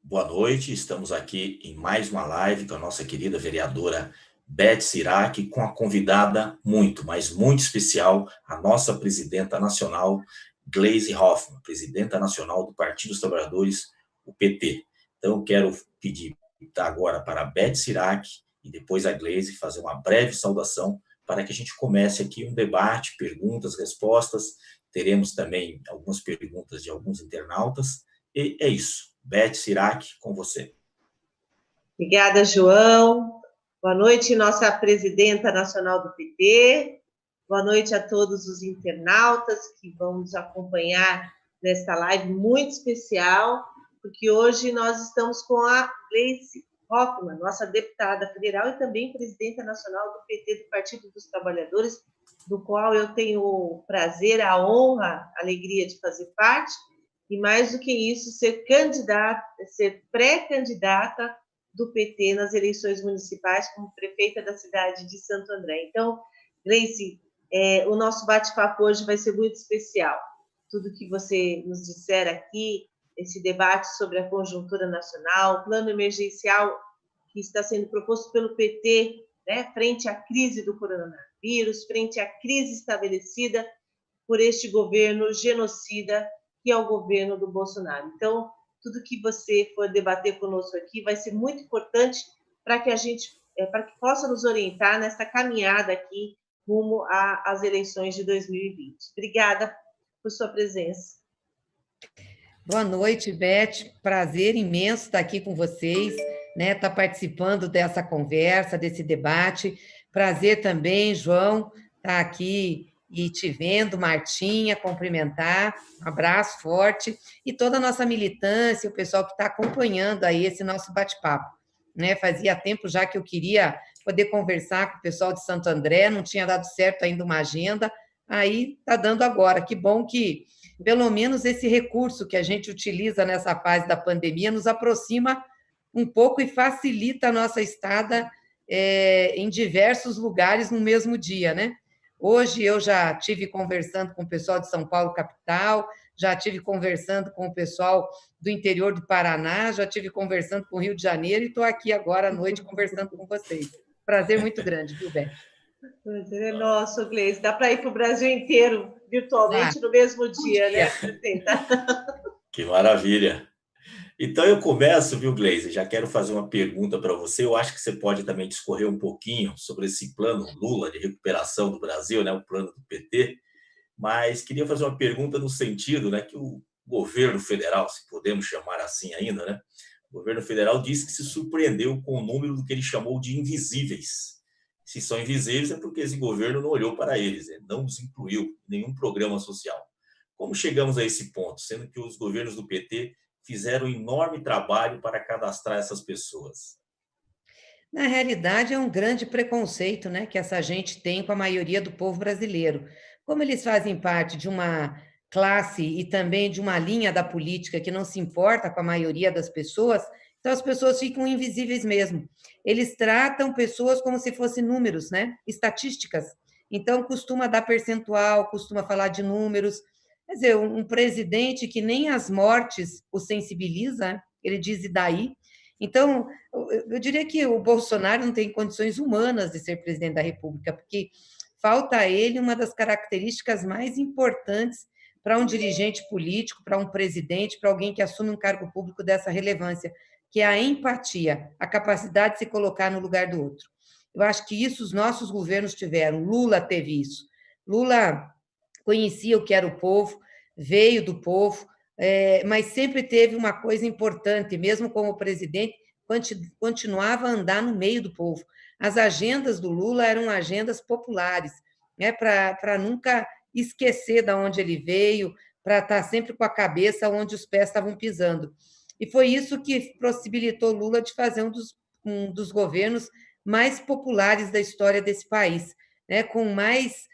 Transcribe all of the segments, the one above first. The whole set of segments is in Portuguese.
Boa noite, estamos aqui em mais uma live com a nossa querida vereadora Beth Sirac, com a convidada muito, mas muito especial, a nossa presidenta nacional, Gleisi Hoffmann, presidenta nacional do Partido dos Trabalhadores, o PT. Então, eu quero pedir agora para a Beth Sirac e depois a Gleisi fazer uma breve saudação para que a gente comece aqui um debate, perguntas, respostas. Teremos também algumas perguntas de alguns internautas. E é isso. Beth Sirac, com você. Obrigada, João. Boa noite, nossa presidenta nacional do PT. Boa noite a todos os internautas que vão nos acompanhar nesta live muito especial, porque hoje nós estamos com a Gleisi Hoffmann, nossa deputada federal e também presidenta nacional do PT, do Partido dos Trabalhadores, do qual eu tenho o prazer, a honra, a alegria de fazer parte, e mais do que isso, ser candidata, ser pré-candidata do PT nas eleições municipais como prefeita da cidade de Santo André. Então, Gleisi, o nosso bate-papo hoje vai ser muito especial. Tudo que você nos disser aqui, esse debate sobre a conjuntura nacional, o plano emergencial que está sendo proposto pelo PT, né, frente à crise do coronavírus, frente à crise estabelecida por este governo genocida que é o governo do Bolsonaro. Então, tudo que você for debater conosco aqui vai ser muito importante para que a gente, para que possa nos orientar nessa caminhada aqui rumo às eleições de 2020. Obrigada por sua presença. Boa noite, Beth. Prazer imenso estar aqui com vocês, né? Estar participando dessa conversa, desse debate. Prazer também, João, estar aqui e te vendo, Martinha, cumprimentar, um abraço forte, e toda a nossa militância, o pessoal que está acompanhando aí esse nosso bate-papo, né? Fazia tempo já que eu queria poder conversar com o pessoal de Santo André, não tinha dado certo ainda uma agenda, aí está dando agora. Que bom que, pelo menos, esse recurso que a gente utiliza nessa fase da pandemia nos aproxima um pouco e facilita a nossa estada em diversos lugares no mesmo dia, né? Hoje eu já tive conversando com o pessoal de São Paulo, capital, já tive conversando com o pessoal do interior do Paraná, já tive conversando com o Rio de Janeiro e estou aqui agora à noite conversando com vocês. Prazer muito grande, viu, Beth? Prazer é nosso, Gleisi. Dá para ir para o Brasil inteiro, virtualmente, no mesmo dia, né, presidenta? Que maravilha. Então eu começo, viu, Gleisi? Já quero fazer uma pergunta para você. Eu acho que você pode também discorrer um pouquinho sobre esse plano Lula de recuperação do Brasil, né, o plano do PT, mas queria fazer uma pergunta no sentido, né, que o governo federal, se podemos chamar assim ainda, né, o governo federal disse que se surpreendeu com o número do que ele chamou de invisíveis. Se são invisíveis é porque esse governo não olhou para eles, não os incluiu em nenhum programa social. Como chegamos a esse ponto, sendo que os governos do PT fizeram um enorme trabalho para cadastrar essas pessoas? Na realidade, é um grande preconceito, né, que essa gente tem com a maioria do povo brasileiro. Como eles fazem parte de uma classe e também de uma linha da política que não se importa com a maioria das pessoas, então as pessoas ficam invisíveis mesmo. Eles tratam pessoas como se fossem números, né, estatísticas. Então, costuma dar percentual, costuma falar de números. Quer dizer, um presidente que nem as mortes o sensibiliza, ele diz, e daí? Então, eu diria que o Bolsonaro não tem condições humanas de ser presidente da República, porque falta a ele uma das características mais importantes para um dirigente político, para um presidente, para alguém que assume um cargo público dessa relevância, que é a empatia, a capacidade de se colocar no lugar do outro. Eu acho que isso os nossos governos tiveram. Lula teve isso. Lula conhecia o que era o povo, veio do povo, mas sempre teve uma coisa importante, mesmo como presidente, continuava a andar no meio do povo. As agendas do Lula eram agendas populares, né, para nunca esquecer de onde ele veio, para estar sempre com a cabeça onde os pés estavam pisando. E foi isso que possibilitou Lula de fazer um dos governos mais populares da história desse país, né, com mais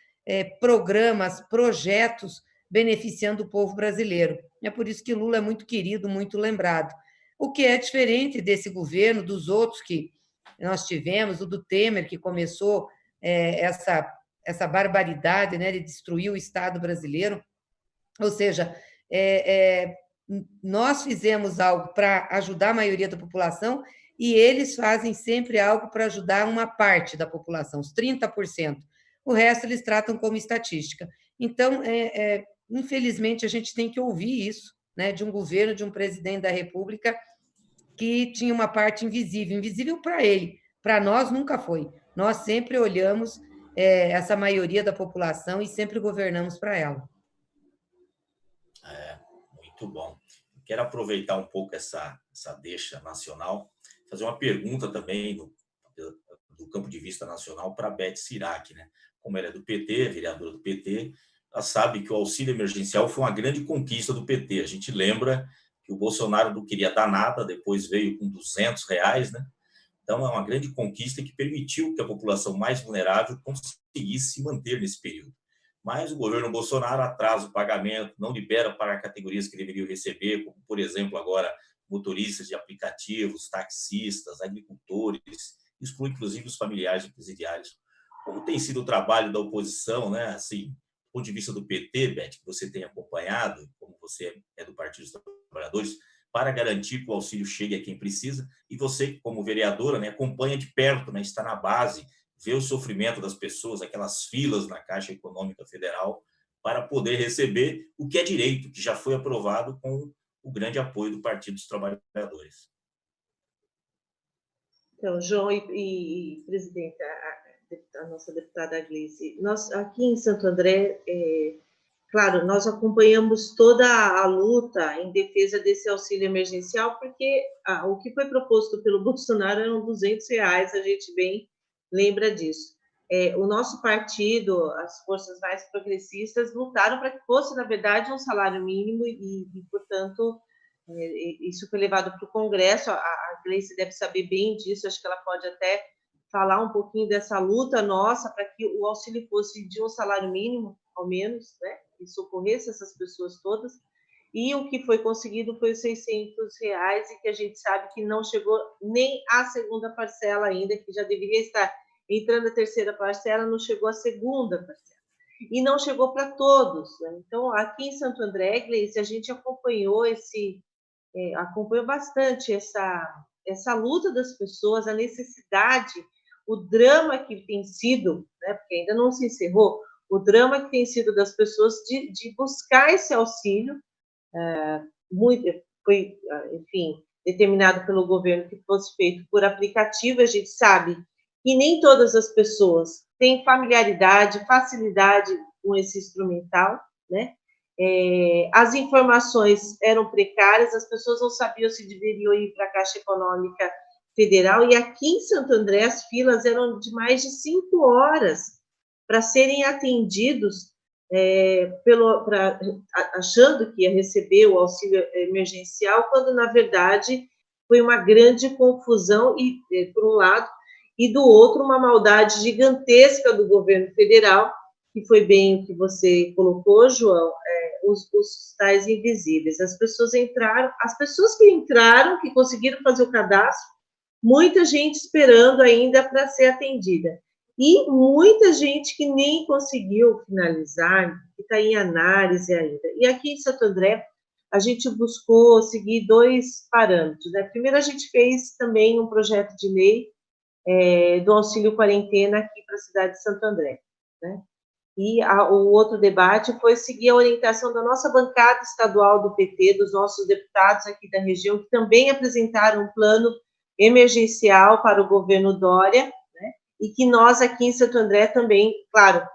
programas, projetos beneficiando o povo brasileiro. É por isso que Lula é muito querido, muito lembrado. O que é diferente desse governo, dos outros que nós tivemos, o do Temer, que começou essa barbaridade, né, de destruir o Estado brasileiro. Ou seja, nós fizemos algo para ajudar a maioria da população e eles fazem sempre algo para ajudar uma parte da população, os 30%. O resto eles tratam como estatística. Então, infelizmente, a gente tem que ouvir isso, né, de um governo, de um presidente da República que tinha uma parte invisível, invisível para ele, para nós nunca foi. Nós sempre olhamos essa maioria da população e sempre governamos para ela. Muito bom. Quero aproveitar um pouco essa deixa nacional, fazer uma pergunta também do campo de vista nacional para a Beth Sirac, né? Como ela é do PT, vereadora do PT, ela sabe que o auxílio emergencial foi uma grande conquista do PT. A gente lembra que o Bolsonaro não queria dar nada, depois veio com R$ 200, né? Então, é uma grande conquista que permitiu que a população mais vulnerável conseguisse se manter nesse período. Mas o governo Bolsonaro atrasa o pagamento, não libera para categorias que deveriam receber, como, por exemplo, agora motoristas de aplicativos, taxistas, agricultores, exclui inclusive os familiares de presidiários. Como tem sido o trabalho da oposição, né? Assim, do ponto de vista do PT, Beth, que você tem acompanhado, como você é do Partido dos Trabalhadores, para garantir que o auxílio chegue a quem precisa, e você, como vereadora, né, acompanha de perto, né, está na base, vê o sofrimento das pessoas, aquelas filas na Caixa Econômica Federal, para poder receber o que é direito, que já foi aprovado com o grande apoio do Partido dos Trabalhadores. Então, João e presidente, a nossa deputada Gleice, nós aqui em Santo André, claro, nós acompanhamos toda a luta em defesa desse auxílio emergencial, porque o que foi proposto pelo Bolsonaro eram R$ 200, a gente bem lembra disso. O nosso partido, as forças mais progressistas, lutaram para que fosse, na verdade, um salário mínimo e portanto, isso foi levado para o Congresso. A Gleice deve saber bem disso, acho que ela pode até falar um pouquinho dessa luta nossa para que o auxílio fosse de um salário mínimo, ao menos, né? E socorresse essas pessoas todas, e o que foi conseguido foi os R$ 600, e que a gente sabe que não chegou nem à segunda parcela ainda, que já deveria estar entrando a terceira parcela, não chegou à segunda parcela, e não chegou para todos, né? Então, aqui em Santo André, Gleice, a gente acompanhou bastante essa luta das pessoas, a necessidade, o drama que tem sido, né, porque ainda não se encerrou, o drama que tem sido das pessoas de buscar esse auxílio, foi, enfim, determinado pelo governo que fosse feito por aplicativo. A gente sabe que nem todas as pessoas têm familiaridade, facilidade com esse instrumental, né? As informações eram precárias, as pessoas não sabiam se deveriam ir para a Caixa Econômica Federal, e aqui em Santo André as filas eram de mais de 5 horas para serem atendidos, achando que ia receber o auxílio emergencial, quando, na verdade, foi uma grande confusão, por um lado, e do outro, uma maldade gigantesca do governo federal, que foi bem o que você colocou, João, os tais invisíveis. As pessoas que entraram, que conseguiram fazer o cadastro, muita gente esperando ainda para ser atendida. E muita gente que nem conseguiu finalizar, que está em análise ainda. E aqui em Santo André, a gente buscou seguir 2 parâmetros, né? Primeiro, a gente fez também um projeto de lei do auxílio quarentena aqui para a cidade de Santo André, né? E o outro debate foi seguir a orientação da nossa bancada estadual do PT, dos nossos deputados aqui da região, que também apresentaram um plano emergencial para o governo Dória, né? E que nós aqui em Santo André também, claro,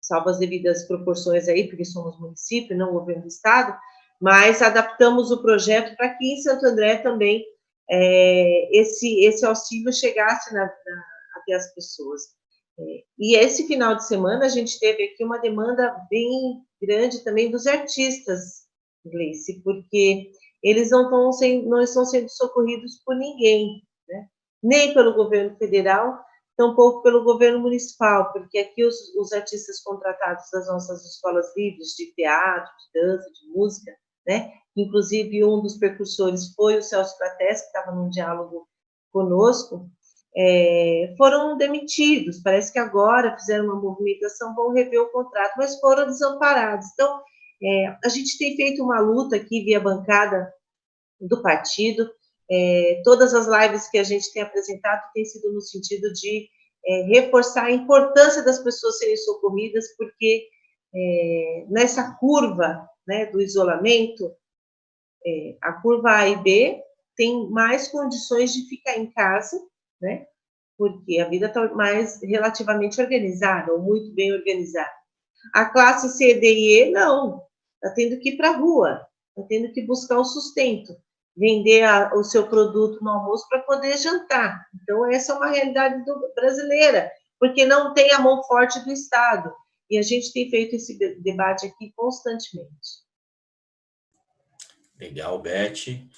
salvo as devidas proporções aí, porque somos município, não governo do estado, mas adaptamos o projeto para que em Santo André também esse auxílio chegasse até as pessoas. E esse final de semana a gente teve aqui uma demanda bem grande também dos artistas, Gleice, porque eles não estão sendo socorridos por ninguém, né? Nem pelo governo federal, tampouco pelo governo municipal, porque aqui os artistas contratados das nossas escolas livres de teatro, de dança, de música, né? Inclusive um dos precursores foi o Celso Prates, que estava num diálogo conosco, foram demitidos. Parece que agora fizeram uma movimentação, vão rever o contrato, mas foram desamparados. Então, A gente tem feito uma luta aqui via bancada do partido. Todas as lives que a gente tem apresentado têm sido no sentido de reforçar a importância das pessoas serem socorridas, porque nessa curva, né, do isolamento, a curva A e B tem mais condições de ficar em casa, né, porque a vida está mais relativamente organizada, ou muito bem organizada. A classe C, D e E, não, está tendo que ir para a rua, está tendo que buscar o sustento, vender o seu produto no almoço para poder jantar. Então, essa é uma realidade brasileira, porque não tem a mão forte do Estado. E a gente tem feito esse debate aqui constantemente. Legal, Beth.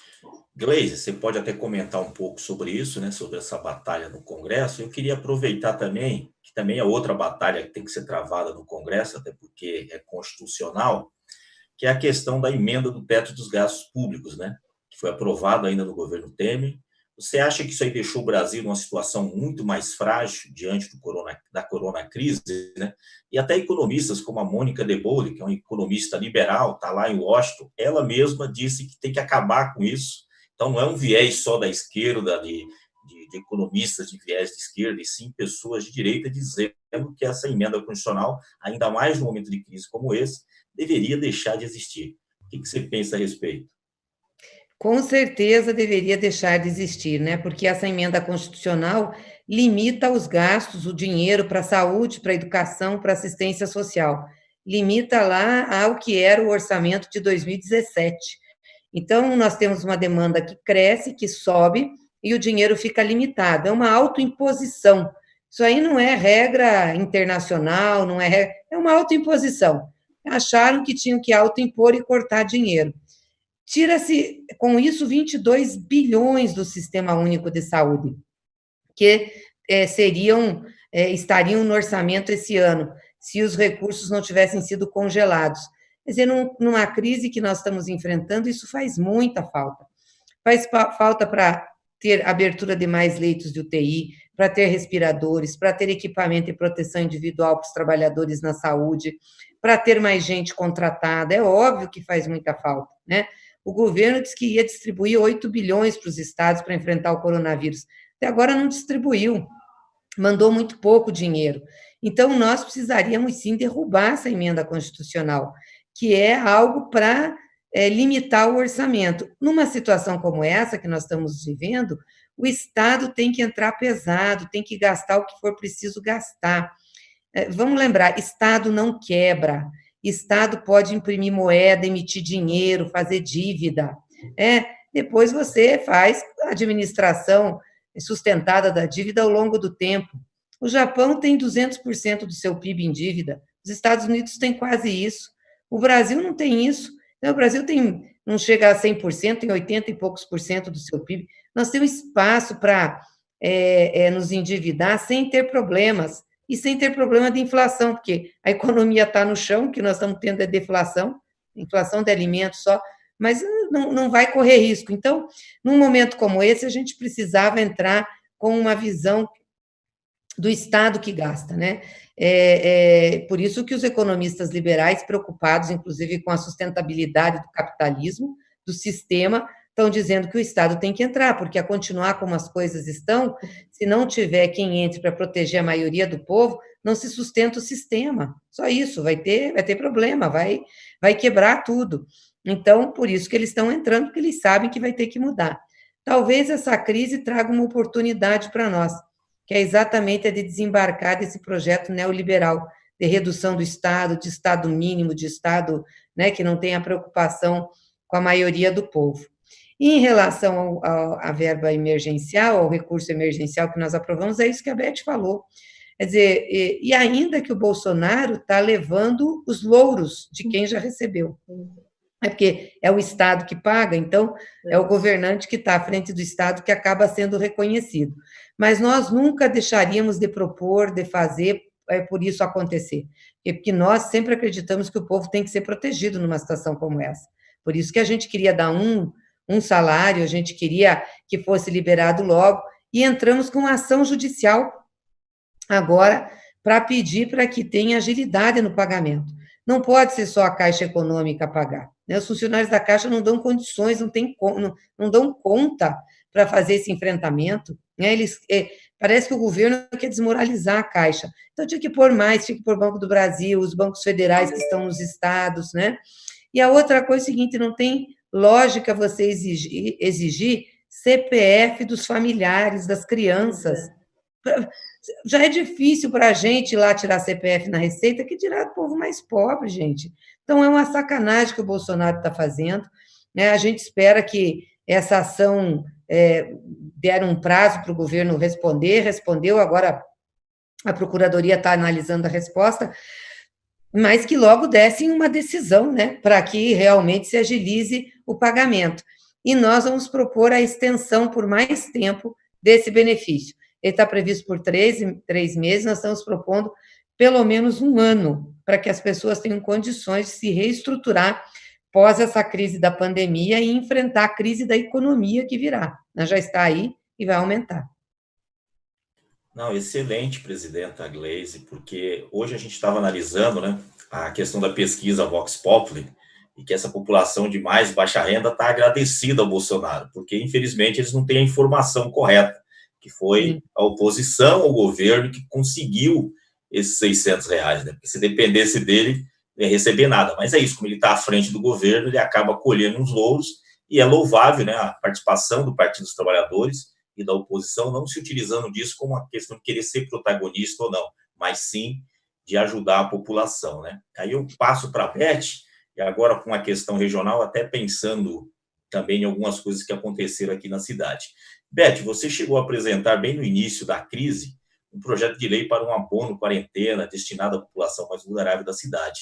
Gleise, você pode até comentar um pouco sobre isso, né, sobre essa batalha no Congresso. Eu queria aproveitar também, que também é outra batalha que tem que ser travada no Congresso, até porque é constitucional, que é a questão da emenda do teto dos gastos públicos, né, que foi aprovado ainda no governo Temer. Você acha que isso aí deixou o Brasil numa situação muito mais frágil diante da coronacrise, né? E até economistas como a Mônica de Bolle, que é uma economista liberal, está lá em Washington, ela mesma disse que tem que acabar com isso. Então, não é um viés só da esquerda, de economistas de viés de esquerda, e sim pessoas de direita dizendo que essa emenda constitucional, ainda mais num momento de crise como esse, deveria deixar de existir. O que você pensa a respeito? Com certeza deveria deixar de existir, né? Porque essa emenda constitucional limita os gastos, o dinheiro para a saúde, para a educação, para a assistência social. Limita lá ao que era o orçamento de 2017. Então, nós temos uma demanda que cresce, que sobe, e o dinheiro fica limitado. É uma autoimposição. Isso aí não é regra internacional, não é regra, é uma autoimposição. Acharam que tinham que autoimpor e cortar dinheiro. Tira-se, com isso, 22 bilhões do Sistema Único de Saúde, que estariam no orçamento esse ano, se os recursos não tivessem sido congelados. Quer dizer, numa crise que nós estamos enfrentando, isso faz muita falta. Faz falta para ter abertura de mais leitos de UTI, para ter respiradores, para ter equipamento e proteção individual para os trabalhadores na saúde, para ter mais gente contratada. É óbvio que faz muita falta, né? O governo disse que ia distribuir 8 bilhões para os estados para enfrentar o coronavírus. Até agora não distribuiu, mandou muito pouco dinheiro. Então, nós precisaríamos sim derrubar essa emenda constitucional, que é algo para limitar o orçamento. Numa situação como essa que nós estamos vivendo, o Estado tem que entrar pesado, tem que gastar o que for preciso gastar. Vamos lembrar, Estado não quebra, Estado pode imprimir moeda, emitir dinheiro, fazer dívida. Depois você faz a administração sustentada da dívida ao longo do tempo. O Japão tem 200% do seu PIB em dívida, os Estados Unidos têm quase isso, o Brasil não tem isso. Então, o Brasil não chega a 100%, tem 80 e poucos por cento do seu PIB. Nós temos espaço para nos endividar sem ter problemas, e sem ter problema de inflação, porque a economia está no chão, que nós estamos tendo deflação, inflação de alimentos só, mas não vai correr risco. Então, num momento como esse, a gente precisava entrar com uma visão do Estado que gasta, né? Por isso que os economistas liberais, preocupados, inclusive, com a sustentabilidade do capitalismo, do sistema, estão dizendo que o Estado tem que entrar, porque a continuar como as coisas estão, se não tiver quem entre para proteger a maioria do povo, não se sustenta o sistema. Só isso, vai ter problema, vai quebrar tudo. Então, por isso que eles estão entrando, porque eles sabem que vai ter que mudar. Talvez essa crise traga uma oportunidade para nós, que é exatamente a de desembarcar desse projeto neoliberal, de redução do Estado, de Estado mínimo, de Estado, né, que não tem a preocupação com a maioria do povo. E em relação à verba emergencial, ao recurso emergencial que nós aprovamos, é isso que a Beth falou. Quer dizer, e ainda que o Bolsonaro está levando os louros de quem já recebeu. É porque é o Estado que paga, então é o governante que está à frente do Estado que acaba sendo reconhecido. Mas nós nunca deixaríamos de propor, de fazer, por isso acontecer. Porque nós sempre acreditamos que o povo tem que ser protegido numa situação como essa. Por isso que a gente queria dar um salário, a gente queria que fosse liberado logo, e entramos com uma ação judicial agora para pedir para que tenha agilidade no pagamento. Não pode ser só a Caixa Econômica a pagar, né? Os funcionários da Caixa não dão condições, não dão conta para fazer esse enfrentamento, né? Parece que o governo quer desmoralizar a Caixa. Então, tinha que pôr mais, tinha que pôr Banco do Brasil, os bancos federais que estão nos estados, né? E a outra coisa é o seguinte, não tem lógica você exigir CPF dos familiares, das crianças. Já é difícil para a gente ir lá tirar CPF na Receita, que dirá do povo mais pobre, gente. Então, é uma sacanagem que o Bolsonaro está fazendo, né? A gente espera que essa ação der um prazo para o governo respondeu, agora a Procuradoria está analisando a resposta, mas que logo dessem uma decisão, né, para que realmente se agilize o pagamento. E nós vamos propor a extensão por mais tempo desse benefício. Ele está previsto por 3 meses, nós estamos propondo pelo menos 1 ano, para que as pessoas tenham condições de se reestruturar pós essa crise da pandemia e enfrentar a crise da economia que virá. Já está aí e vai aumentar. Não, excelente, presidenta Gleisi, porque hoje a gente estava analisando, né, a questão da pesquisa Vox Populi, e que essa população de mais baixa renda está agradecida ao Bolsonaro, porque infelizmente eles não têm a informação correta, que foi a oposição ao governo que conseguiu esses R$ 600, né? Porque se dependesse dele, não ia receber nada. Mas é isso, como ele está à frente do governo, ele acaba colhendo uns louros, e é louvável, né, a participação do Partido dos Trabalhadores e da oposição, não se utilizando disso como uma questão de querer ser protagonista ou não, mas sim de ajudar a população, né? Aí eu passo para a Beth, e agora com a questão regional, até pensando também em algumas coisas que aconteceram aqui na cidade. Beth, você chegou a apresentar bem no início da crise um projeto de lei para um abono quarentena destinado à população mais vulnerável da cidade,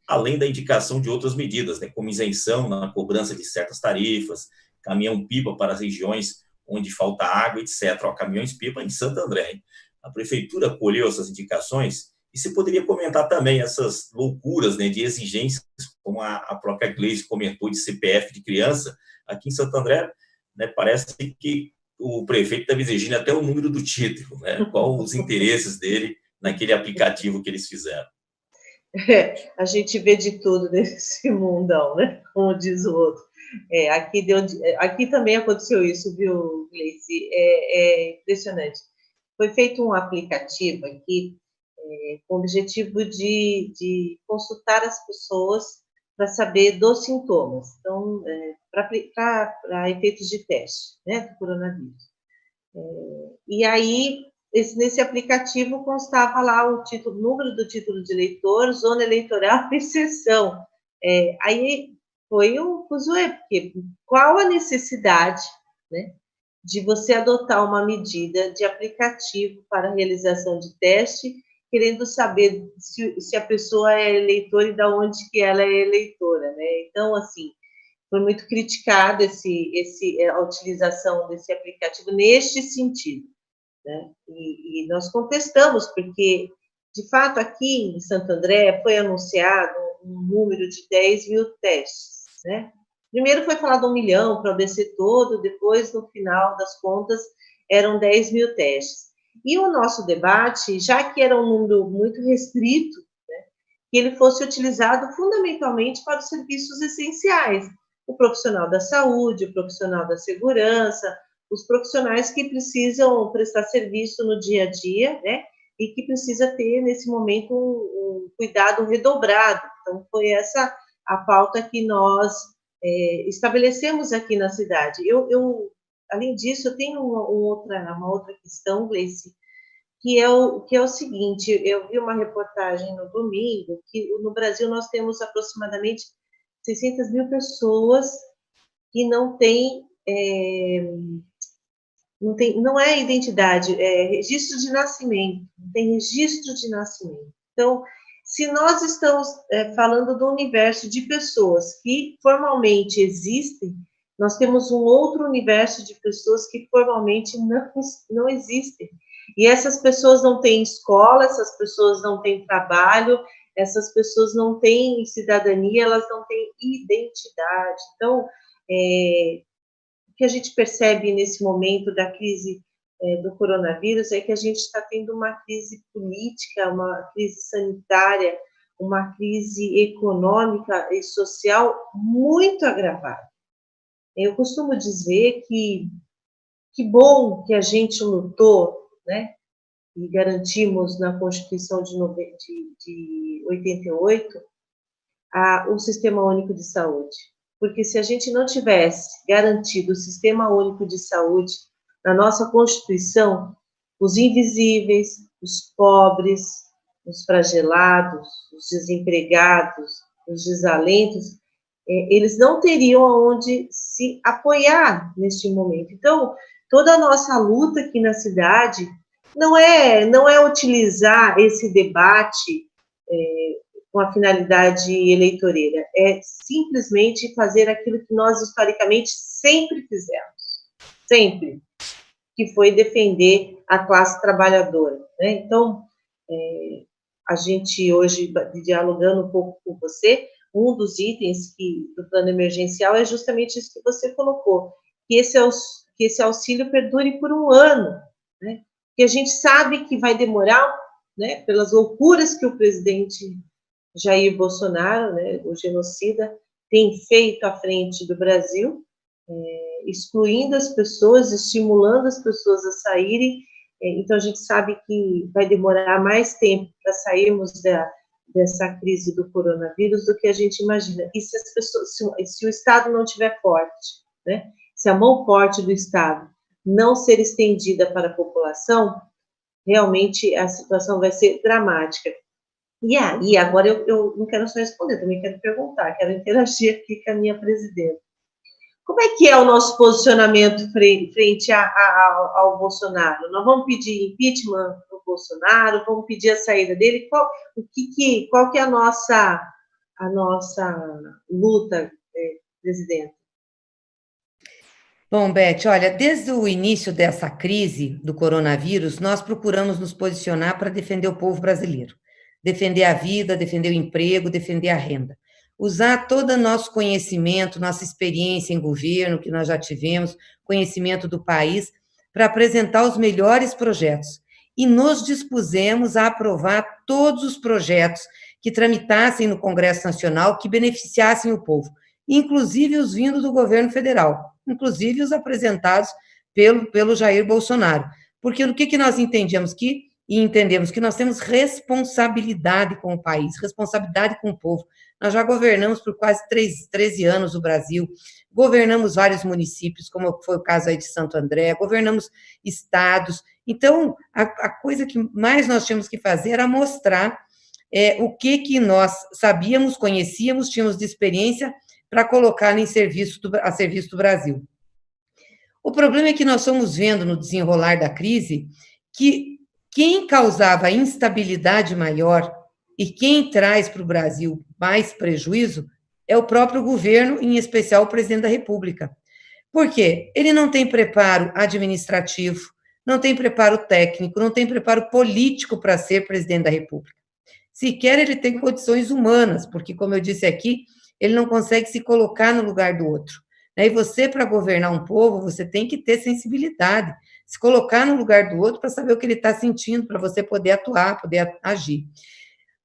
além da indicação de outras medidas, né, como isenção na cobrança de certas tarifas, caminhão-pipa para as regiões onde falta água, etc. Caminhões-pipa em Santo André. Hein? A prefeitura acolheu essas indicações e você poderia comentar também essas loucuras, né, de exigências, como a própria Gleisi comentou, de CPF de criança. Aqui em Santo André, né, parece que o prefeito estava exigindo até o número do título, né? Qual os interesses dele naquele aplicativo que eles fizeram. A gente vê de tudo nesse mundão, né? Como diz o outro. Aqui também aconteceu isso, viu, Gleice? É impressionante. Foi feito um aplicativo aqui com o objetivo de consultar as pessoas para saber dos sintomas, então, para efeitos de teste, né, do coronavírus. E aí, nesse aplicativo constava lá o número do título de eleitor, zona eleitoral e seção. Aí foi um fuzuê, porque qual a necessidade, né, de você adotar uma medida de aplicativo para a realização de teste, querendo saber se a pessoa é eleitora e de onde que ela é eleitora, né? Então, assim, foi muito criticada a utilização desse aplicativo neste sentido, né? E nós contestamos, porque, de fato, aqui em Santo André foi anunciado um número de 10 mil testes, né? Primeiro foi falado 1 milhão para o ABC todo, depois, no final das contas, eram 10 mil testes. E o nosso debate, já que era um número muito restrito, né, que ele fosse utilizado fundamentalmente para os serviços essenciais, o profissional da saúde, o profissional da segurança, os profissionais que precisam prestar serviço no dia a dia, né, e que precisa ter, nesse momento, um cuidado redobrado. Então, foi essa a pauta que nós estabelecemos aqui na cidade. Além disso, eu tenho uma outra questão, Gleice, que é o seguinte: eu vi uma reportagem no domingo que no Brasil nós temos aproximadamente 600 mil pessoas que não é identidade, é registro de nascimento, não tem registro de nascimento. Então, se nós estamos falando do universo de pessoas que formalmente existem, nós temos um outro universo de pessoas que formalmente não existem. E essas pessoas não têm escola, essas pessoas não têm trabalho, essas pessoas não têm cidadania, elas não têm identidade. Então, o que a gente percebe nesse momento da crise do coronavírus é que a gente está tendo uma crise política, uma crise sanitária, uma crise econômica e social muito agravada. Eu costumo dizer que bom que a gente lutou, né, e garantimos na Constituição de 88 o Sistema Único de Saúde. Porque se a gente não tivesse garantido o Sistema Único de Saúde na nossa Constituição, os invisíveis, os pobres, os flagelados, os desempregados, os desalentos, eles não teriam aonde se apoiar neste momento. Então, toda a nossa luta aqui na cidade não é utilizar esse debate com a finalidade eleitoreira, é simplesmente fazer aquilo que nós historicamente sempre fizemos, sempre, que foi defender a classe trabalhadora, né? Então, a gente hoje, dialogando um pouco com você, um dos itens do plano emergencial é justamente isso que você colocou, que esse auxílio perdure por um ano, né? Que a gente sabe que vai demorar, né, pelas loucuras que o presidente Jair Bolsonaro, né, o genocida, tem feito à frente do Brasil, excluindo as pessoas, estimulando as pessoas a saírem. Então, a gente sabe que vai demorar mais tempo para sairmos dessa crise do coronavírus do que a gente imagina. E se as pessoas, se o Estado não tiver forte, né, se a mão forte do Estado não ser estendida para a população, realmente a situação vai ser dramática. E agora eu não quero só responder, também quero perguntar, quero interagir aqui com a minha presidenta. Como é que é o nosso posicionamento frente ao Bolsonaro? Nós vamos pedir impeachment do Bolsonaro, vamos pedir a saída dele? Qual que é a nossa luta, presidente? Bom, Beth, olha, desde o início dessa crise do coronavírus, nós procuramos nos posicionar para defender o povo brasileiro, defender a vida, defender o emprego, defender a renda. Usar todo o nosso conhecimento, nossa experiência em governo, que nós já tivemos, conhecimento do país, para apresentar os melhores projetos. E nos dispusemos a aprovar todos os projetos que tramitassem no Congresso Nacional, que beneficiassem o povo, inclusive os vindos do governo federal, inclusive os apresentados pelo Jair Bolsonaro. Porque o que nós entendemos que nós temos responsabilidade com o país, responsabilidade com o povo. Nós já governamos por quase 13 anos o Brasil, governamos vários municípios, como foi o caso aí de Santo André, governamos estados. Então, a coisa que mais nós tínhamos que fazer era mostrar o que nós sabíamos, conhecíamos, tínhamos de experiência para colocar a serviço do Brasil. O problema é que nós estamos vendo no desenrolar da crise que quem causava instabilidade maior e quem traz para o Brasil mais prejuízo é o próprio governo, em especial o presidente da República. Por quê? Ele não tem preparo administrativo, não tem preparo técnico, não tem preparo político para ser presidente da República. Sequer ele tem condições humanas, porque, como eu disse aqui, ele não consegue se colocar no lugar do outro. E você, para governar um povo, você tem que ter sensibilidade, se colocar no lugar do outro para saber o que ele está sentindo, para você poder atuar, poder agir.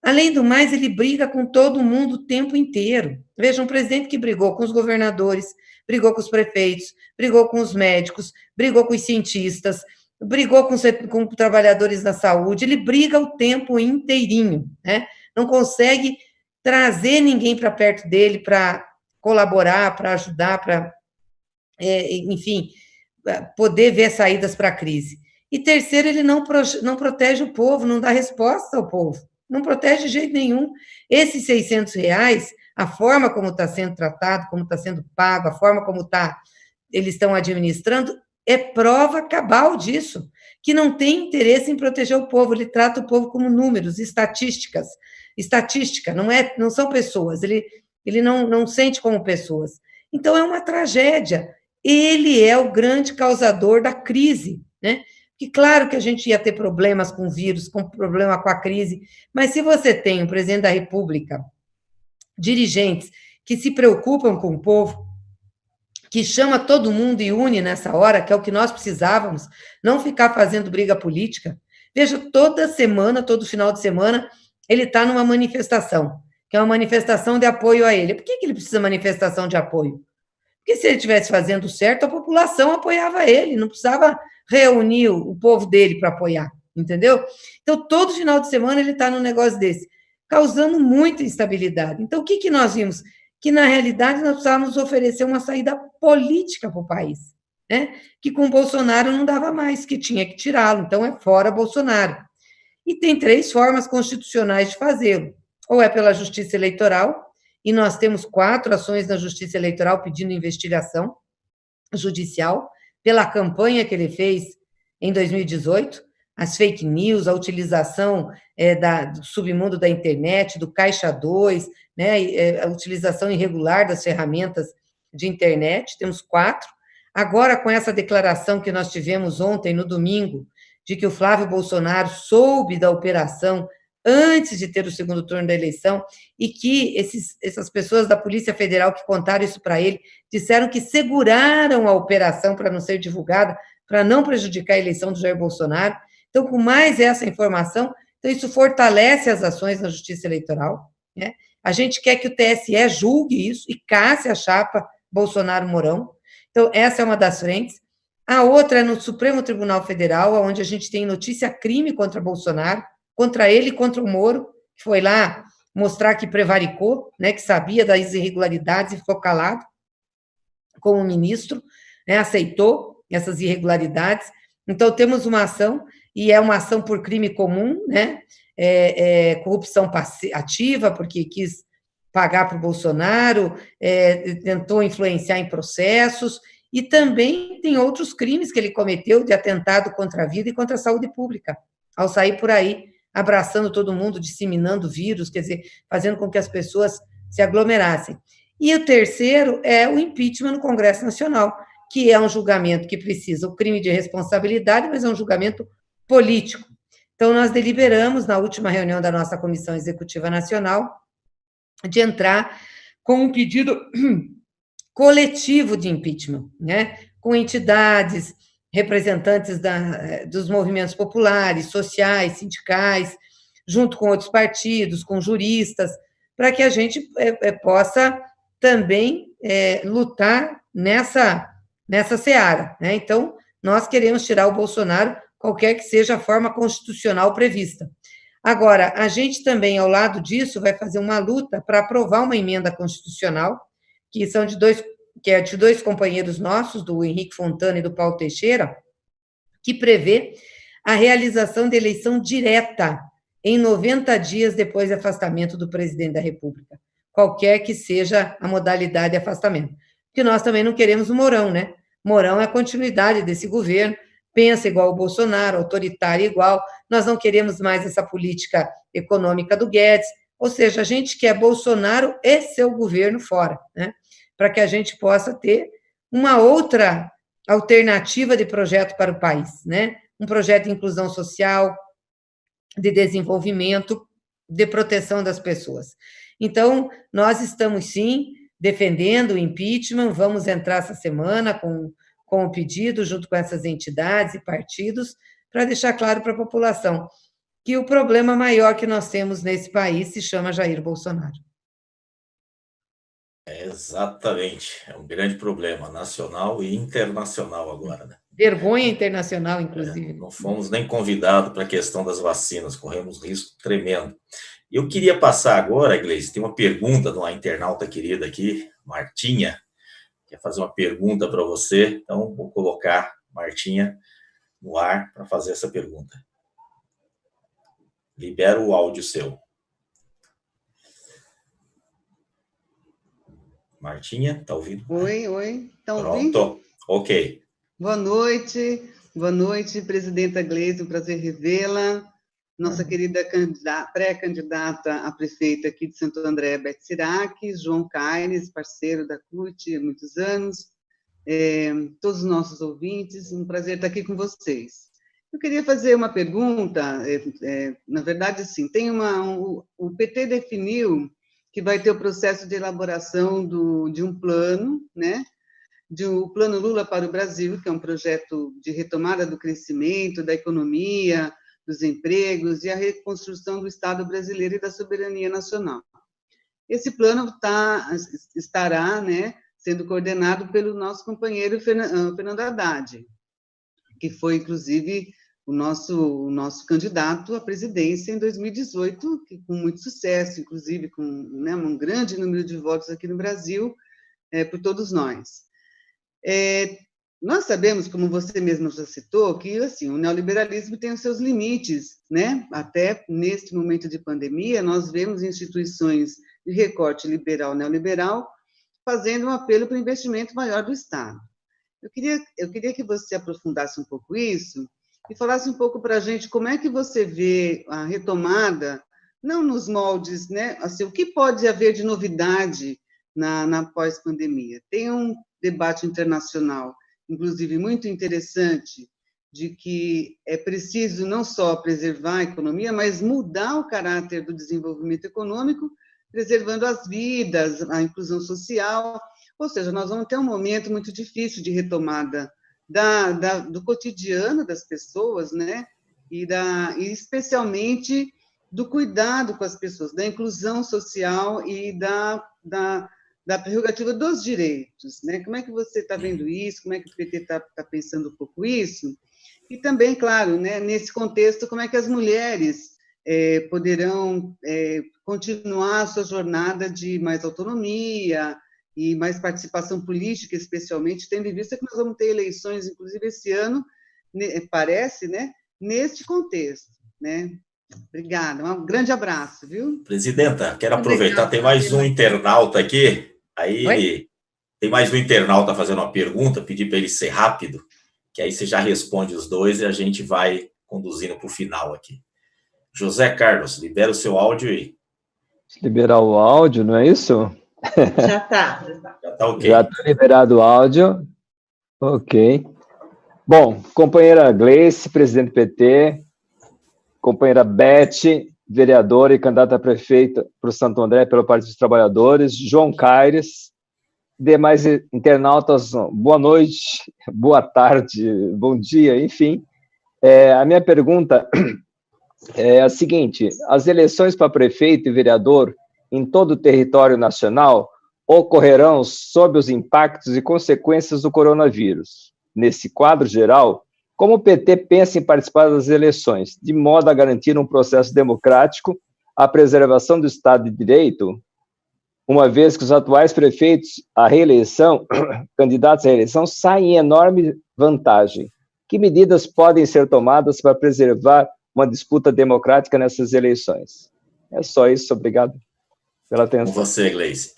Além do mais, ele briga com todo mundo o tempo inteiro. Veja, um presidente que brigou com os governadores, brigou com os prefeitos, brigou com os médicos, brigou com os cientistas, brigou com trabalhadores da saúde, ele briga o tempo inteirinho, né? Não consegue trazer ninguém para perto dele para colaborar, para ajudar, para, enfim, poder ver saídas para a crise. E terceiro, ele não protege o povo, não dá resposta ao povo, não protege de jeito nenhum. Esses R$600, a forma como está sendo tratado, como está sendo pago, a forma como eles estão administrando, é prova cabal disso, que não tem interesse em proteger o povo, ele trata o povo como números, estatística, não são pessoas, ele não sente como pessoas. Então, é uma tragédia. Ele é o grande causador da crise, né? Que claro que a gente ia ter problemas com o vírus, com problema com a crise, mas se você tem um presidente da República, dirigentes que se preocupam com o povo, que chama todo mundo e une nessa hora, que é o que nós precisávamos, não ficar fazendo briga política. Veja, toda semana, todo final de semana, ele está numa manifestação, que é uma manifestação de apoio a ele. Por que ele precisa de manifestação de apoio? Porque se ele estivesse fazendo certo, a população apoiava ele, não precisava reunir o povo dele para apoiar, entendeu? Então, todo final de semana ele está num negócio desse, causando muita instabilidade. Então, o que nós vimos? Que, na realidade, nós precisávamos oferecer uma saída política para o país, né? Que com o Bolsonaro não dava mais, que tinha que tirá-lo. Então, é fora Bolsonaro. E tem 3 formas constitucionais de fazê-lo. Ou é pela Justiça Eleitoral, e nós temos 4 ações na Justiça Eleitoral pedindo investigação judicial pela campanha que ele fez em 2018, as fake news, a utilização do submundo da internet, do Caixa 2, né, a utilização irregular das ferramentas de internet, temos 4. Agora, com essa declaração que nós tivemos ontem, no domingo, de que o Flávio Bolsonaro soube da operação antes de ter o segundo turno da eleição, e que essas pessoas da Polícia Federal que contaram isso para ele, disseram que seguraram a operação para não ser divulgada, para não prejudicar a eleição do Jair Bolsonaro. Então, com mais essa informação, então isso fortalece as ações na Justiça Eleitoral, né? A gente quer que o TSE julgue isso e casse a chapa Bolsonaro-Mourão. Então, essa é uma das frentes. A outra é no Supremo Tribunal Federal, onde a gente tem notícia crime contra Bolsonaro, contra ele e contra o Moro, que foi lá mostrar que prevaricou, né, que sabia das irregularidades e ficou calado como ministro, né, aceitou essas irregularidades. Então, temos uma ação, e é uma ação por crime comum, né, corrupção ativa, porque quis pagar para o Bolsonaro, tentou influenciar em processos, e também tem outros crimes que ele cometeu de atentado contra a vida e contra a saúde pública, ao sair por aí abraçando todo mundo, disseminando vírus, quer dizer, fazendo com que as pessoas se aglomerassem. E o terceiro é o impeachment no Congresso Nacional, que é um julgamento que precisa o crime de responsabilidade, mas é um julgamento político. Então, nós deliberamos, na última reunião da nossa Comissão Executiva Nacional, de entrar com um pedido coletivo de impeachment, né? Com entidades, representantes dos movimentos populares, sociais, sindicais, junto com outros partidos, com juristas, para que a gente possa também lutar nessa seara, né? Então, nós queremos tirar o Bolsonaro, qualquer que seja a forma constitucional prevista. Agora, a gente também, ao lado disso, vai fazer uma luta para aprovar uma emenda constitucional, que é de dois companheiros nossos, do Henrique Fontana e do Paulo Teixeira, que prevê a realização de eleição direta em 90 dias depois do afastamento do presidente da República, qualquer que seja a modalidade de afastamento. Porque nós também não queremos o Mourão, né? Mourão é a continuidade desse governo, pensa igual o Bolsonaro, autoritário igual, nós não queremos mais essa política econômica do Guedes, ou seja, a gente quer Bolsonaro e seu governo fora, né? Para que a gente possa ter uma outra alternativa de projeto para o país, né? Um projeto de inclusão social, de desenvolvimento, de proteção das pessoas. Então, nós estamos, sim, defendendo o impeachment, vamos entrar essa semana com o pedido, junto com essas entidades e partidos, para deixar claro para a população que o problema maior que nós temos nesse país se chama Jair Bolsonaro. Exatamente, é um grande problema nacional e internacional agora, né? Vergonha internacional, inclusive. Não fomos nem convidados para a questão das vacinas, corremos risco tremendo. Eu queria passar agora, Gleice, tem uma pergunta de uma internauta querida aqui, Martinha, quer fazer uma pergunta para você, então vou colocar Martinha no ar para fazer essa pergunta. Libera o áudio seu. Martinha, tá ouvindo? Oi, tá ouvindo? Pronto, ok. Boa noite, presidenta Gleice, um prazer revê-la. Nossa querida pré-candidata a prefeita aqui de Santo André, Beth Sirac, João Caires, parceiro da CUT há muitos anos, todos os nossos ouvintes, um prazer estar aqui com vocês. Eu queria fazer uma pergunta, na verdade, sim, o PT definiu que vai ter o processo de elaboração de um plano, né, o Plano Lula para o Brasil, que é um projeto de retomada do crescimento, da economia, dos empregos e a reconstrução do Estado brasileiro e da soberania nacional. Esse plano estará, né, sendo coordenado pelo nosso companheiro Fernando Haddad, que foi, inclusive, o nosso candidato à presidência em 2018, com muito sucesso, inclusive com, né, um grande número de votos aqui no Brasil, por todos nós. Nós sabemos, como você mesmo já citou, que assim, o neoliberalismo tem os seus limites, né? Até neste momento de pandemia, nós vemos instituições de recorte liberal, neoliberal, fazendo um apelo para o investimento maior do Estado. Eu queria que você aprofundasse um pouco isso e falasse um pouco para a gente como é que você vê a retomada, não nos moldes, né? Assim, o que pode haver de novidade na pós-pandemia? Tem um debate internacional, inclusive muito interessante, de que é preciso não só preservar a economia, mas mudar o caráter do desenvolvimento econômico, preservando as vidas, a inclusão social. Ou seja, nós vamos ter um momento muito difícil de retomada do cotidiano das pessoas, né? E especialmente do cuidado com as pessoas, da inclusão social e da prerrogativa dos direitos, né? Como é que você está vendo isso? Como é que o PT está pensando um pouco isso? E também, claro, né, nesse contexto, como é que as mulheres poderão continuar a sua jornada de mais autonomia e mais participação política, especialmente, tendo em vista que nós vamos ter eleições, inclusive esse ano, parece, né, neste contexto, né? Obrigada, um grande abraço, viu? Presidenta, quero aproveitar, tem mais um internauta aqui, aí tem mais um internauta fazendo uma pergunta, pedir para ele ser rápido, que aí você já responde os dois e a gente vai conduzindo para o final aqui. José Carlos, libera o seu áudio aí. Liberar o áudio, não é isso? Já está. Já está ok. Já está liberado o áudio. Ok. Bom, companheira Gleice, presidente do PT, companheira Beth, vereadora e candidata a prefeita para o Santo André pelo Partido dos Trabalhadores, João Caires, demais internautas, boa noite, boa tarde, bom dia, enfim. A minha pergunta é a seguinte: as eleições para prefeito e vereador em todo o território nacional ocorrerão sob os impactos e consequências do coronavírus. Nesse quadro geral, como o PT pensa em participar das eleições, de modo a garantir um processo democrático, a preservação do Estado de Direito, uma vez que os atuais prefeitos à reeleição, candidatos à reeleição, saem em enorme vantagem? Que medidas podem ser tomadas para preservar uma disputa democrática nessas eleições? É só isso, obrigado pela atenção. Com você, Gleice.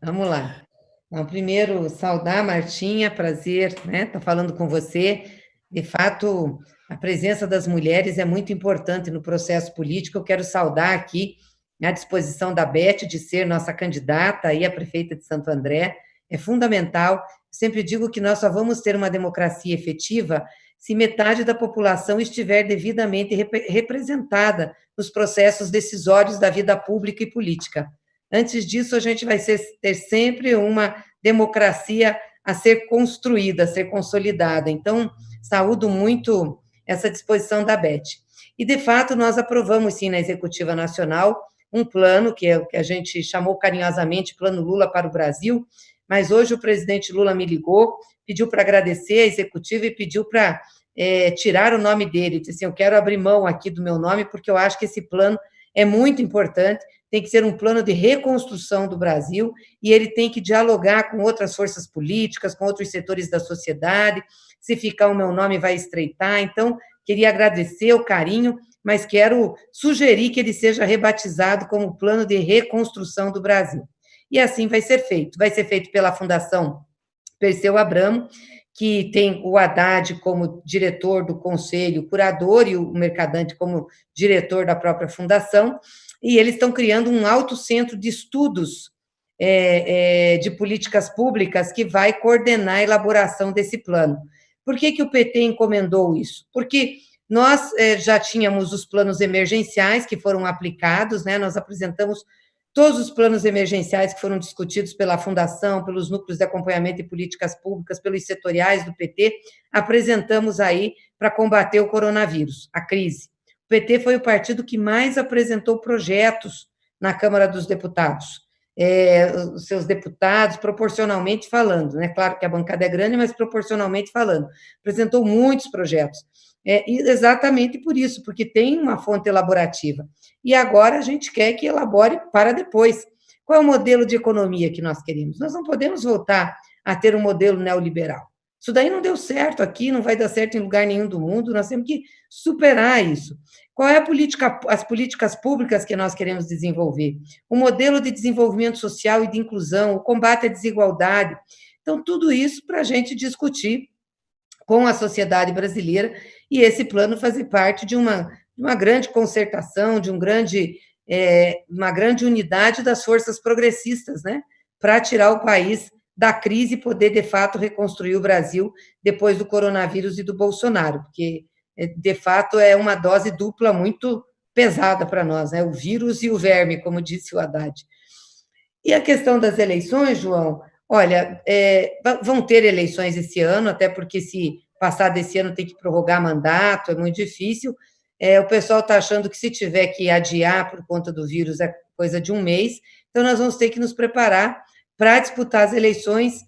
Vamos lá. Então, primeiro, saudar a Martinha, prazer, né? Estou falando com você. De fato, a presença das mulheres é muito importante no processo político. Eu quero saudar aqui a disposição da Beth de ser nossa candidata aí a prefeita de Santo André. É fundamental. Sempre digo que nós só vamos ter uma democracia efetiva se metade da população estiver devidamente representada nos processos decisórios da vida pública e política. Antes disso, a gente vai ter sempre uma democracia a ser construída, a ser consolidada. Então, saúdo muito essa disposição da Beth. E, de fato, nós aprovamos, sim, na Executiva Nacional, um plano, que é o que a gente chamou carinhosamente Plano Lula para o Brasil, mas hoje o presidente Lula me ligou, pediu para agradecer a Executiva e pediu para tirar o nome dele. Disse assim: eu quero abrir mão aqui do meu nome, porque eu acho que esse plano é muito importante, tem que ser um plano de reconstrução do Brasil, e ele tem que dialogar com outras forças políticas, com outros setores da sociedade. Se ficar o meu nome, vai estreitar. Então, queria agradecer o carinho, mas quero sugerir que ele seja rebatizado como Plano de Reconstrução do Brasil. E assim vai ser feito. Vai ser feito pela Fundação Perseu Abramo, que tem o Haddad como diretor do conselho curador e o Mercadante como diretor da própria fundação, e eles estão criando um alto centro de estudos de políticas públicas que vai coordenar a elaboração desse plano. Por que o PT encomendou isso? Porque nós já tínhamos os planos emergenciais que foram aplicados, né? Nós apresentamos todos os planos emergenciais que foram discutidos pela Fundação, pelos núcleos de acompanhamento de políticas públicas, pelos setoriais do PT, apresentamos aí para combater o coronavírus, a crise. O PT foi o partido que mais apresentou projetos na Câmara dos Deputados. Os seus deputados, proporcionalmente falando, né? Claro que a bancada é grande, mas proporcionalmente falando, apresentou muitos projetos. Exatamente por isso, porque tem uma fonte elaborativa. E agora a gente quer que elabore para depois. Qual é o modelo de economia que nós queremos? Nós não podemos voltar a ter um modelo neoliberal. Isso daí não deu certo aqui, não vai dar certo em lugar nenhum do mundo, nós temos que superar isso. Qual é as políticas públicas que nós queremos desenvolver? O modelo de desenvolvimento social e de inclusão, o combate à desigualdade. Então, tudo isso para a gente discutir com a sociedade brasileira e esse plano fazer parte de uma grande concertação, de uma grande unidade das forças progressistas, né, para tirar o país da crise e poder, de fato, reconstruir o Brasil depois do coronavírus e do Bolsonaro, porque, de fato, é uma dose dupla muito pesada para nós, né, o vírus e o verme, como disse o Haddad. E a questão das eleições, João, olha, vão ter eleições esse ano, até porque se passar desse ano tem que prorrogar mandato, é muito difícil. O pessoal está achando que se tiver que adiar por conta do vírus é coisa de um mês, então nós vamos ter que nos preparar para disputar as eleições.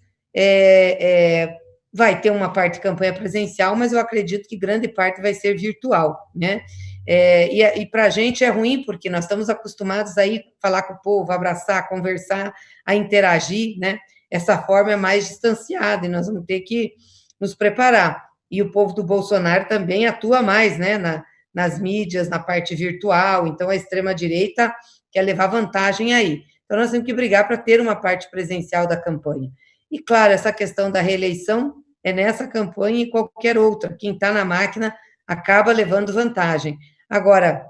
Vai ter uma parte de campanha presencial, mas eu acredito que grande parte vai ser virtual, né? E para a gente é ruim, porque nós estamos acostumados a ir falar com o povo, abraçar, conversar, a interagir, né? Essa forma é mais distanciada e nós vamos ter que nos preparar. E o povo do Bolsonaro também atua mais, né? Nas mídias, na parte virtual, então a extrema-direita quer levar vantagem aí. Então, nós temos que brigar para ter uma parte presencial da campanha. E, claro, essa questão da reeleição é nessa campanha e qualquer outra. Quem está na máquina acaba levando vantagem. Agora,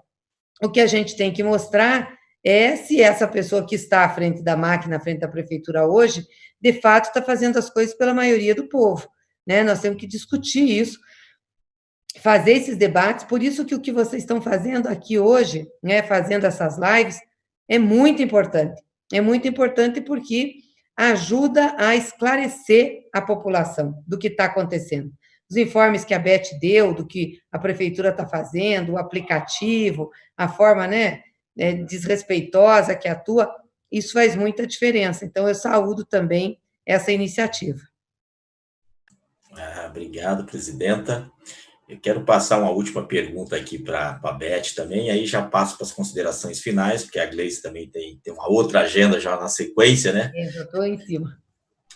o que a gente tem que mostrar é se essa pessoa que está à frente da máquina, à frente da prefeitura hoje, de fato está fazendo as coisas pela maioria do povo, né? Nós temos que discutir isso, fazer esses debates, por isso que o que vocês estão fazendo aqui hoje, né, fazendo essas lives, é muito importante porque ajuda a esclarecer a população do que está acontecendo. Os informes que a Beth deu, do que a prefeitura está fazendo, o aplicativo, a forma, né, desrespeitosa que atua, isso faz muita diferença. Então, eu saúdo também essa iniciativa. Obrigado, presidenta. Eu quero passar uma última pergunta aqui para a Beth também, aí já passo para as considerações finais, porque a Gleice também tem uma outra agenda já na sequência, né? Já estou em cima.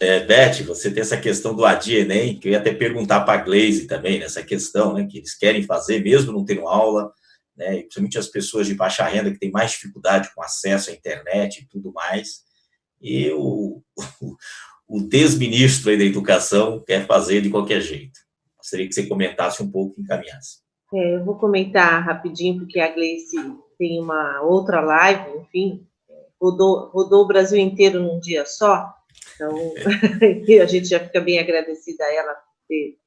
Beth, você tem essa questão do Adi Enem, que eu ia até perguntar para a Gleice também, nessa questão, né, que eles querem fazer, mesmo não tendo aula, né, e principalmente as pessoas de baixa renda, que têm mais dificuldade com acesso à internet e tudo mais, e o desministro aí da educação quer fazer de qualquer jeito. Gostaria que você comentasse um pouco e encaminhasse. Eu vou comentar rapidinho, porque a Gleice tem uma outra live, enfim, rodou o Brasil inteiro num dia só, então a gente já fica bem agradecida a ela por ter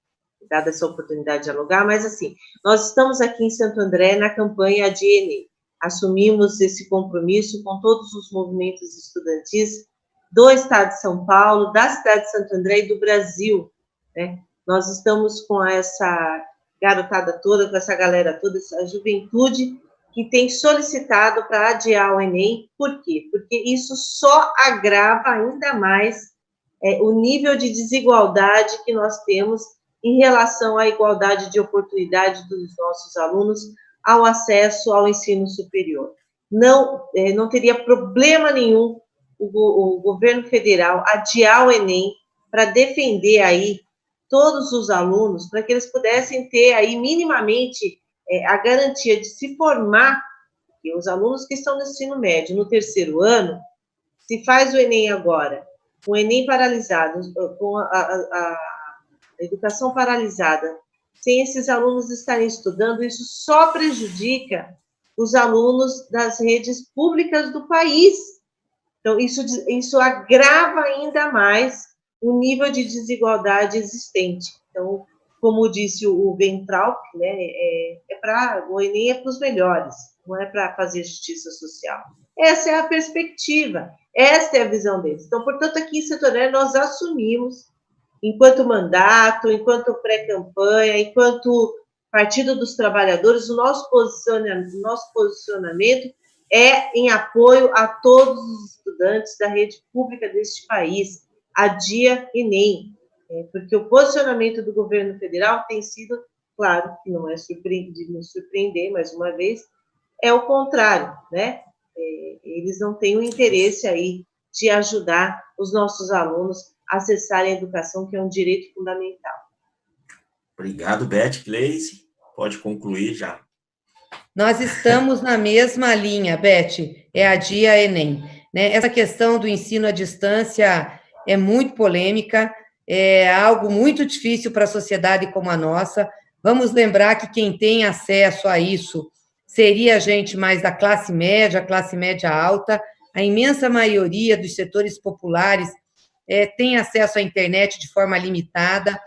dado essa oportunidade de dialogar, mas assim, nós estamos aqui em Santo André na campanha de Enem, assumimos esse compromisso com todos os movimentos estudantis do Estado de São Paulo, da cidade de Santo André e do Brasil, né? Nós estamos com essa garotada toda, com essa galera toda, essa juventude que tem solicitado para adiar o Enem. Por quê? Porque isso só agrava ainda mais o nível de desigualdade que nós temos em relação à igualdade de oportunidade dos nossos alunos ao acesso ao ensino superior. Não teria problema nenhum o governo federal adiar o Enem para defender aí todos os alunos, para que eles pudessem ter aí minimamente a garantia de se formar, porque os alunos que estão no ensino médio, no terceiro ano, se faz o Enem agora, com o Enem paralisado, com a educação paralisada, sem esses alunos estarem estudando, isso só prejudica os alunos das redes públicas do país. Então, isso agrava ainda mais o nível de desigualdade existente. Então, como disse o Weintraub, né, o Enem é para os melhores, não é para fazer justiça social. Essa é a perspectiva, essa é a visão deles. Então, portanto, aqui em Santo André, nós assumimos, enquanto mandato, enquanto pré-campanha, enquanto Partido dos Trabalhadores, o nosso posicionamento é em apoio a todos os estudantes da rede pública deste país, a dia Enem, porque o posicionamento do governo federal tem sido, claro, que não é de nos surpreender, mais uma vez, é o contrário, né? Eles não têm o interesse aí de ajudar os nossos alunos a acessarem a educação, que é um direito fundamental. Obrigado, Beth. Gleise, pode concluir já. Nós estamos na mesma linha, Beth, é a dia Enem. Né? Essa questão do ensino à distância é muito polêmica, é algo muito difícil para a sociedade como a nossa. Vamos lembrar que quem tem acesso a isso seria a gente mais da classe média alta. A imensa maioria dos setores populares tem acesso à internet de forma limitada,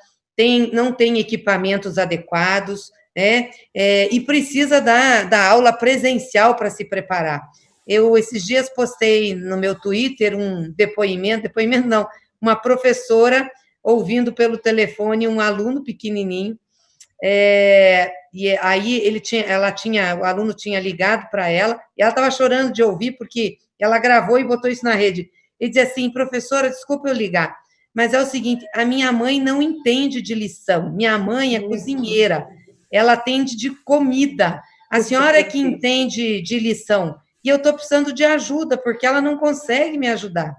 não tem equipamentos adequados, né? E precisa da aula presencial para se preparar. Eu, esses dias, postei no meu Twitter um depoimento não, uma professora ouvindo pelo telefone um aluno pequenininho, e aí o aluno tinha ligado para ela, e ela estava chorando de ouvir, porque ela gravou e botou isso na rede. Ele dizia assim: professora, desculpa eu ligar, mas é o seguinte, a minha mãe não entende de lição, minha mãe é cozinheira, ela atende de comida, a senhora é que entende de lição, e eu estou precisando de ajuda, porque ela não consegue me ajudar.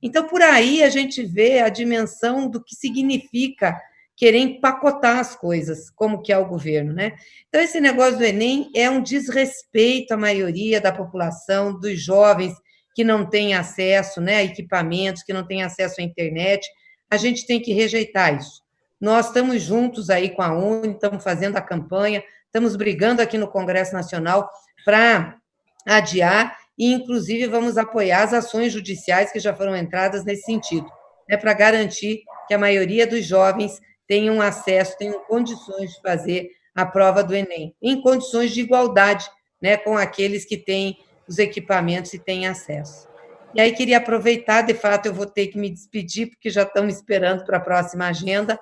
Então, por aí a gente vê a dimensão do que significa querer empacotar as coisas, como que é o governo, né? Então, esse negócio do Enem é um desrespeito à maioria da população, dos jovens que não têm acesso, né, a equipamentos, que não têm acesso à internet. A gente tem que rejeitar isso. Nós estamos juntos aí com a UNE, estamos fazendo a campanha, estamos brigando aqui no Congresso Nacional para adiar, e, inclusive, vamos apoiar as ações judiciais que já foram entradas nesse sentido, né, para garantir que a maioria dos jovens tenham acesso, tenham condições de fazer a prova do Enem, em condições de igualdade, né, com aqueles que têm os equipamentos e têm acesso. E aí, queria aproveitar, de fato, eu vou ter que me despedir, porque já estão me esperando para a próxima agenda.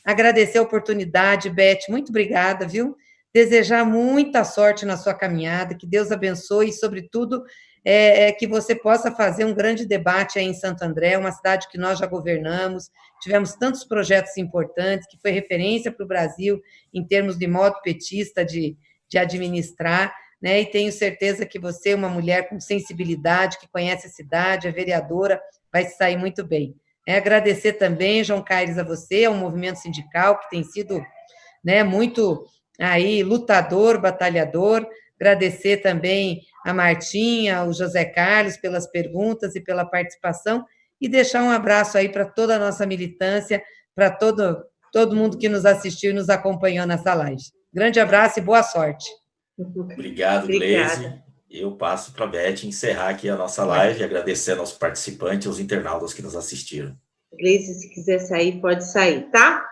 Agradecer a oportunidade, Beth, muito obrigada, viu? Desejar muita sorte na sua caminhada, que Deus abençoe e, sobretudo, que você possa fazer um grande debate aí em Santo André, uma cidade que nós já governamos, tivemos tantos projetos importantes, que foi referência para o Brasil em termos de modo petista de administrar, né? E tenho certeza que você, uma mulher com sensibilidade, que conhece a cidade, é vereadora, vai se sair muito bem. Agradecer também, João Caires, a você, ao movimento sindical, que tem sido, né, muito aí lutador, batalhador. Agradecer também a Martinha, ao José Carlos, pelas perguntas e pela participação, e deixar um abraço aí para toda a nossa militância, para todo mundo que nos assistiu e nos acompanhou nessa live. Grande abraço e boa sorte. Obrigado, Gleise. Eu passo para a Beth encerrar aqui a nossa live, agradecendo aos participantes, aos internautas que nos assistiram. Gleise, se quiser sair, pode sair, tá?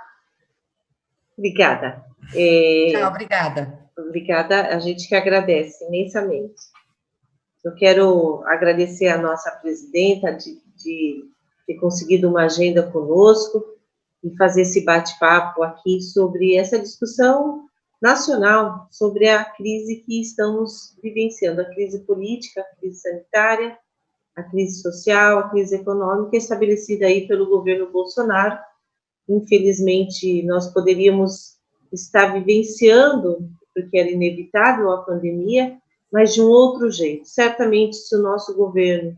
Obrigada. Tchau, obrigada. Obrigada, a gente que agradece imensamente. Eu quero agradecer a nossa presidenta de ter conseguido uma agenda conosco e fazer esse bate-papo aqui sobre essa discussão nacional, sobre a crise que estamos vivenciando, a crise política, a crise sanitária, a crise social, a crise econômica estabelecida aí pelo governo Bolsonaro. Infelizmente, nós poderíamos estar vivenciando, porque era inevitável a pandemia, mas de um outro jeito. Certamente, se o nosso governo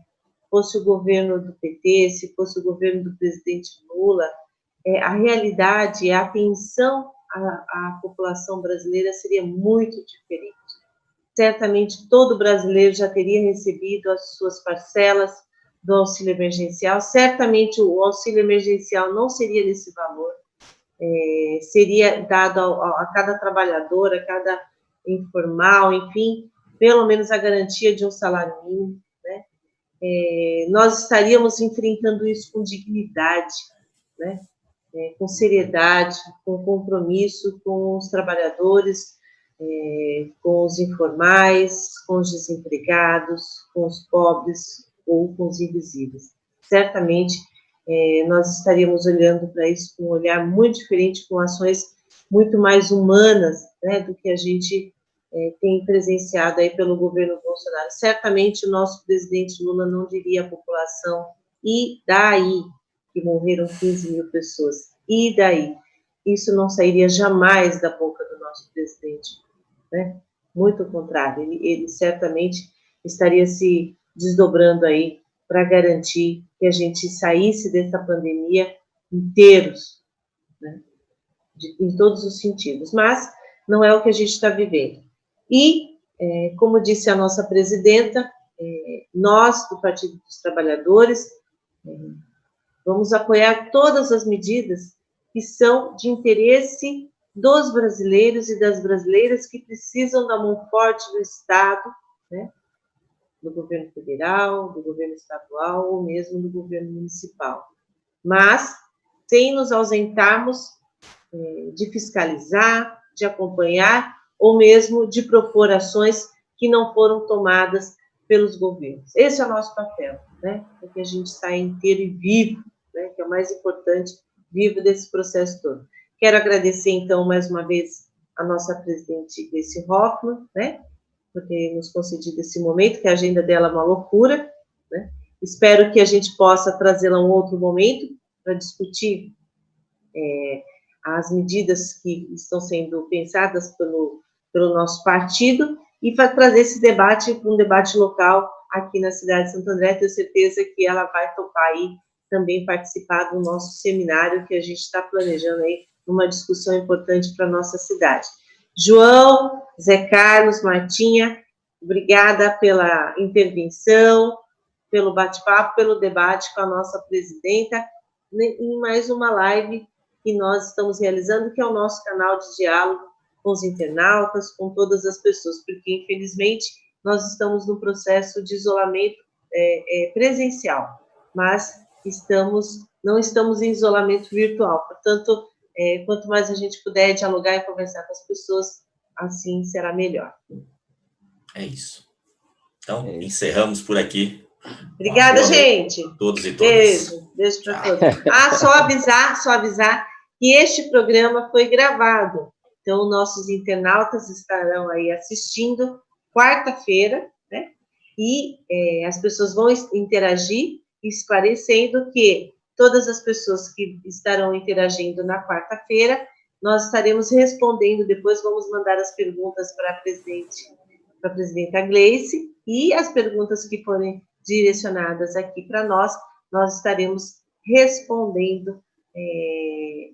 fosse o governo do PT, se fosse o governo do presidente Lula, a realidade, a atenção à população brasileira seria muito diferente. Certamente, todo brasileiro já teria recebido as suas parcelas do auxílio emergencial. Certamente, o auxílio emergencial não seria nesse valor, seria dado a cada trabalhador, a cada informal, enfim, pelo menos a garantia de um salário mínimo, né? Nós estaríamos enfrentando isso com dignidade, né? Com seriedade, com compromisso com os trabalhadores, com os informais, com os desempregados, com os pobres ou com os invisíveis. Certamente, nós estaríamos olhando para isso com um olhar muito diferente, com ações muito mais humanas, né, do que a gente tem presenciado aí pelo governo Bolsonaro. Certamente o nosso presidente Lula não diria à população, e daí que morreram 15 mil pessoas, e daí? Isso não sairia jamais da boca do nosso presidente, né? Muito ao contrário, ele certamente estaria se desdobrando aí para garantir que a gente saísse dessa pandemia inteiros, né? Em todos os sentidos, mas não é o que a gente está vivendo. E, como disse a nossa presidenta, nós, do Partido dos Trabalhadores, vamos apoiar todas as medidas que são de interesse dos brasileiros e das brasileiras que precisam da mão forte do Estado, né, do governo federal, do governo estadual ou mesmo do governo municipal. Mas, sem nos ausentarmos de fiscalizar, de acompanhar, ou mesmo de propor ações que não foram tomadas pelos governos. Esse é o nosso papel, né? Porque a gente está inteiro e vivo, né? Que é o mais importante, vivo desse processo todo. Quero agradecer, então, mais uma vez, a nossa presidente Gleice Hoffmann, né? Por ter nos concedido esse momento, que a agenda dela é uma loucura, né? Espero que a gente possa trazê-la um outro momento para discutir as medidas que estão sendo pensadas pelo nosso partido e para trazer esse debate para um debate local aqui na cidade de Santo André. Tenho certeza que ela vai topar aí também participar do nosso seminário que a gente está planejando aí, uma discussão importante para a nossa cidade. João, Zé Carlos, Martinha, obrigada pela intervenção, pelo bate-papo, pelo debate com a nossa presidenta, em mais uma live que nós estamos realizando, que é o nosso canal de diálogo com os internautas, com todas as pessoas, porque, infelizmente, nós estamos no processo de isolamento presencial, mas não estamos em isolamento virtual. Portanto, quanto mais a gente puder dialogar e conversar com as pessoas, assim será melhor. É isso. Então, encerramos por aqui. Obrigada, gente. Todos e todas. Beijo para todos. Só avisar que este programa foi gravado. Então, nossos internautas estarão aí assistindo quarta-feira, né? E as pessoas vão interagir, esclarecendo que todas as pessoas que estarão interagindo na quarta-feira, nós estaremos respondendo, depois vamos mandar as perguntas para a presidenta Gleice, e as perguntas que forem direcionadas aqui para nós estaremos respondendo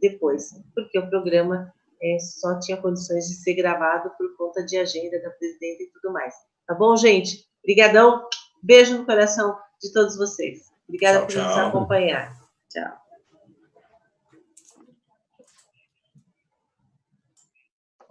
depois, porque o programa só tinha condições de ser gravado por conta de agenda da presidenta e tudo mais. Tá bom, gente? Obrigadão. Beijo no coração de todos vocês. Obrigada por nos acompanhar. Tchau.